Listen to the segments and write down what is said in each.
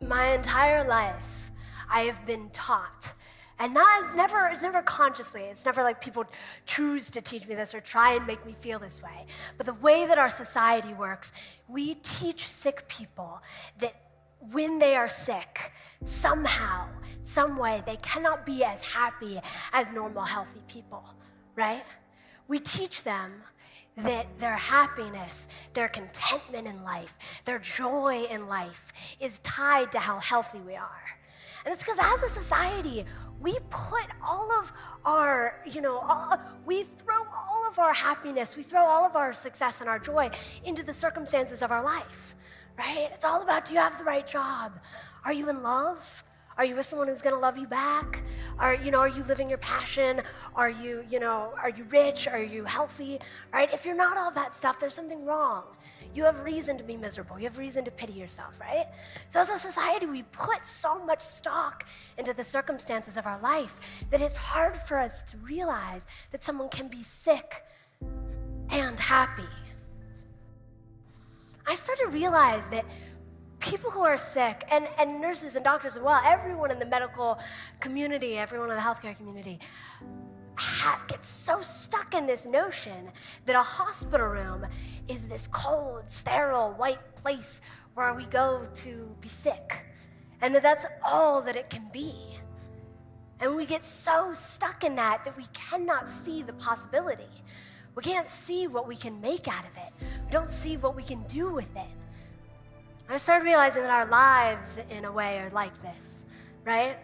My entire life, I have been taught, and that is never, it's never consciously. It's never like people choose to teach me this or try and make me feel this way. But the way that our society works, we teach sick people that when they are sick, somehow, some way, they cannot be as happy as normal, healthy people, right? We teach them that their happiness, their contentment in life, their joy in life is tied to how healthy we are. And it's because as a society, we put all of our, we throw all of our happiness, we throw all of our success and our joy into the circumstances of our life, right? It's all about, do you have the right job? Are you in love? Are you with someone who's going to love you back? Are you living your passion? Are you rich? Are you healthy? Right? If you're not all that stuff, there's something wrong. You have reason to be miserable. You have reason to pity yourself, right? So as a society, we put so much stock into the circumstances of our life that it's hard for us to realize that someone can be sick and happy. I started to realize that people who are sick, and nurses and doctors as well, everyone in the medical community, everyone in the healthcare community, gets so stuck in this notion that a hospital room is this cold, sterile, white place where we go to be sick, and that's all that it can be. And we get so stuck in that we cannot see the possibility. We can't see what we can make out of it. We don't see what we can do with it. I started realizing that our lives, in a way, are like this, right?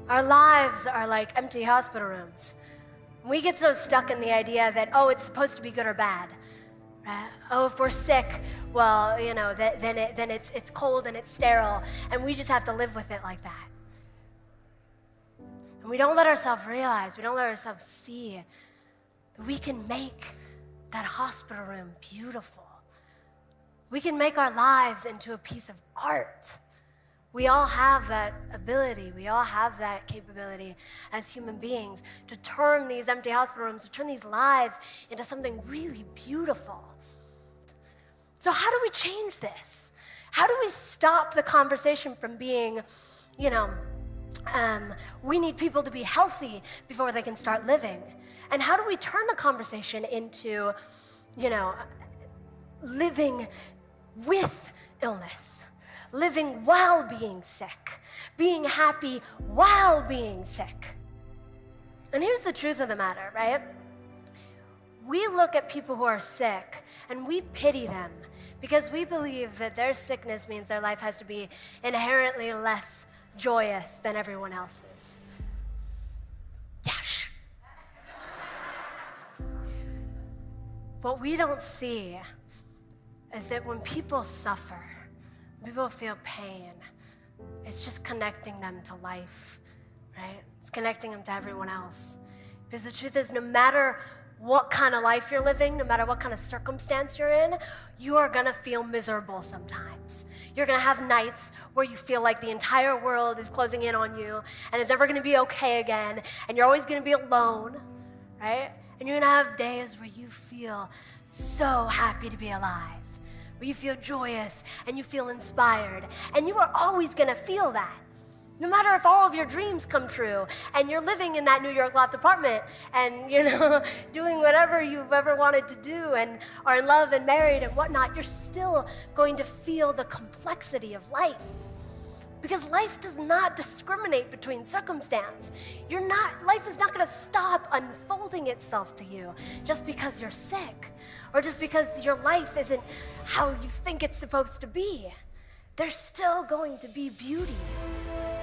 Our lives are like empty hospital rooms. We get so stuck in the idea that, it's supposed to be good or bad. Right? If we're sick, well, then it's cold and it's sterile, and we just have to live with it like that. And we don't let ourselves realize, we don't let ourselves see that we can make that hospital room beautiful. We can make our lives into a piece of art. We all have that ability. We all have that capability as human beings to turn these empty hospital rooms, to turn these lives into something really beautiful. So how do we change this? How do we stop the conversation from being, we need people to be healthy before they can start living? And how do we turn the conversation into, living with illness, living while being sick, being happy while being sick? And here's the truth of the matter, right? We look at people who are sick and we pity them because we believe that their sickness means their life has to be inherently less joyous than everyone else's. Yes. What we don't see is that when people suffer, people feel pain, it's just connecting them to life, right? It's connecting them to everyone else. Because the truth is, no matter what kind of life you're living, no matter what kind of circumstance you're in, you are gonna feel miserable sometimes. You're gonna have nights where you feel like the entire world is closing in on you and it's never gonna be okay again, and you're always gonna be alone, right? And you're gonna have days where you feel so happy to be alive, where you feel joyous and you feel inspired, and you are always gonna feel that. No matter if all of your dreams come true and you're living in that New York loft apartment and, doing whatever you've ever wanted to do and are in love and married and whatnot, you're still going to feel the complexity of life. Because life does not discriminate between circumstance. Life is not gonna stop unfolding itself to you just because you're sick or just because your life isn't how you think it's supposed to be. There's still going to be beauty.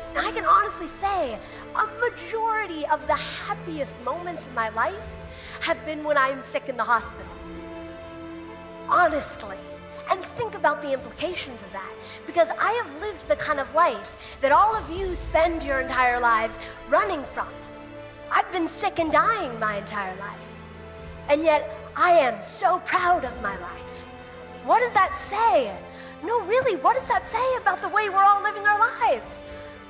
And I can honestly say a majority of the happiest moments in my life have been when I'm sick in the hospital. Honestly. And think about the implications of that, because I have lived the kind of life that all of you spend your entire lives running from. I've been sick and dying my entire life, and yet I am so proud of my life. What does that say? No, really, what does that say about the way we're all living our lives?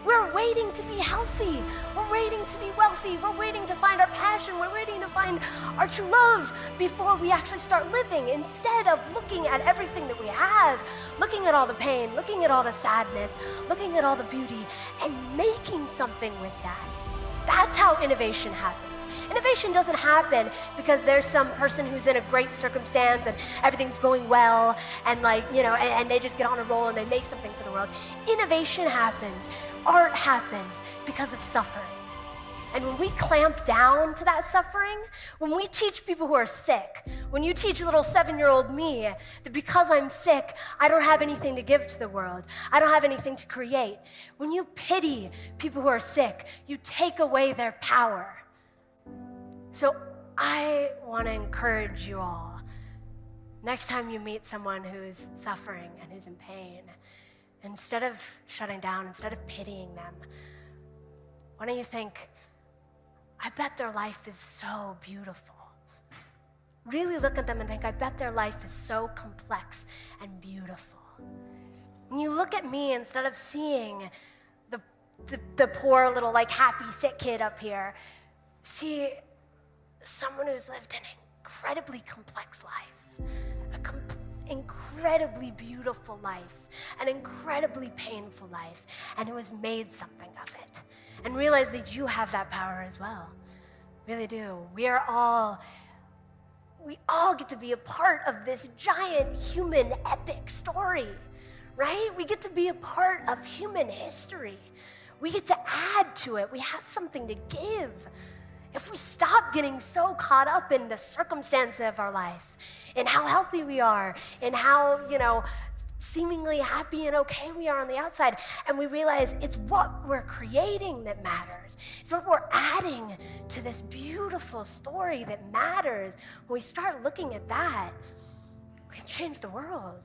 We're waiting to be healthy. We're waiting to be wealthy. We're waiting to find our passion. We're waiting to find our true love before we actually start living, instead of looking at everything that we have, looking at all the pain, looking at all the sadness, looking at all the beauty, and making something with that. That's how innovation happens. Innovation doesn't happen because there's some person who's in a great circumstance and everything's going well and and they just get on a roll and they make something for the world. Innovation happens, art happens because of suffering. And when we clamp down to that suffering, when we teach people who are sick, when you teach little 7-year-old me that because I'm sick, I don't have anything to give to the world, I don't have anything to create, when you pity people who are sick, you take away their power. So I want to encourage you all, next time you meet someone who's suffering and who's in pain, instead of shutting down, instead of pitying them, why don't you think, I bet their life is so beautiful. Really look at them and think, I bet their life is so complex and beautiful. When you look at me, instead of seeing the poor little happy sick kid up here, see someone who's lived an incredibly complex life, incredibly beautiful life, an incredibly painful life, and who has made something of it. And realize that you have that power as well. Really do. We all get to be a part of this giant human epic story, right? We get to be a part of human history. We get to add to it. We have something to give. If we stop getting so caught up in the circumstance of our life, in how healthy we are, in how, seemingly happy and okay we are on the outside, and we realize it's what we're creating that matters. It's what we're adding to this beautiful story that matters. When we start looking at that, we can change the world.